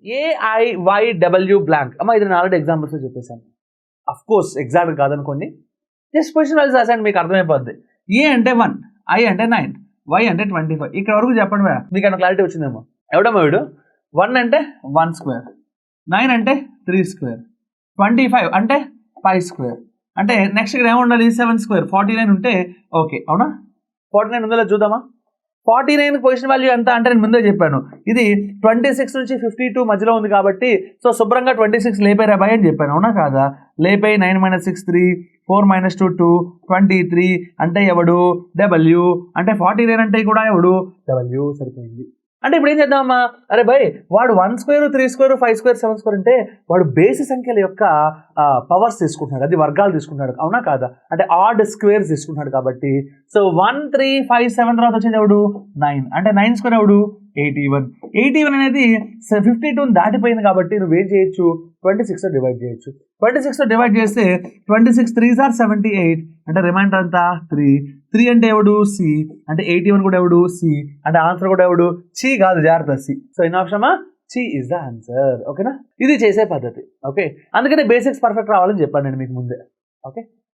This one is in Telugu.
AIYW blank. అమ్మ ఇది నేను ఆల్రెడీ ఎగ్జాంపుల్స్ చెప్పేశాను. అఫ్ కోర్స్ ఎగ్జాక్ట్ కాదనుకోండి, జస్ట్ క్వశ్చన్ వైజ్ రాసండి, మీకు అర్థమైపోద్ది. A అంటే 1, I అంటే 9, Y అంటే 25. ఇక్కడ వరకు చెప్పండి మేడం, మీకు ఏమైనా క్లారిటీ వచ్చిందేమో. ఎవడమ్మా వీడు? 1 అంటే 1 స్క్వేర్, 9 అంటే 3 స్క్వేర్, 25 అంటే 5 స్క్వేర్. అంటే నెక్స్ట్ ఇక్కడ ఏముండాలి? 7 స్క్వేర్, 49 ఉంటే ఓకే. అవునా? 49 ఉందో చూద్దామా? 49 పొజిషన్ వాల్యూ ఎంత అంటే నేను ముందే చెప్పాను, ఇది 26 నుంచి 52 మధ్యలో ఉంది కాబట్టి సో శుభ్రంగా 26 లేపారా బాయ్ అని చెప్పాను. అవునా కాదా? లేపై 9 - 6 3, 4 - 2 2, 23 అంటే ఎవడు? W. అంటే 49 అంటే కూడా ఎవడు? W. సరిపోయింది. అంటే ఇప్పుడు ఏం చేద్దామమ్మా? అరే భయ్, వాడు 1 స్క్వేర్, 3 స్క్వేర్, 5 స్క్వేర్, 7 స్క్వేర్ అంటే వాడు బేసి సంఖ్యల యొక్క పవర్స్ తీసుకుంటున్నాడు, అది వర్గాలు తీసుకుంటున్నాడు. అవునా కాదా? అంటే ఆడ్ స్క్వేర్స్ తీసుకుంటున్నాడు కాబట్టి సో 1 3 5 7 తర్వాత వచ్చేది ఎవడు? 9. అంటే 9 స్క్వేర్ ఎవడు? 81. 81 అనేది 52 దాటిపోయింది కాబట్టి నువ్వేం చేయొచ్చు? 26తో డివైడ్ చేయొచ్చు. 26తో డివైడ్ చేస్తే 26 3s are 78. అంటే రిమైండర్ అంతా 3 అంటే ఎవడు? C. అంటే 81 కూడా ఎవడు? C. అంటే ఆన్సర్ కూడా ఎవడు? C కాదు, జాగ్రత్త, C. So in option C is the answer. ఓకేనా? ఇది చేసే పద్ధతి. ఓకే, అందుకనే బేసిక్స్ పర్ఫెక్ట్ రావాలని చెప్పాను నేను మీకు ముందే. ఓకే.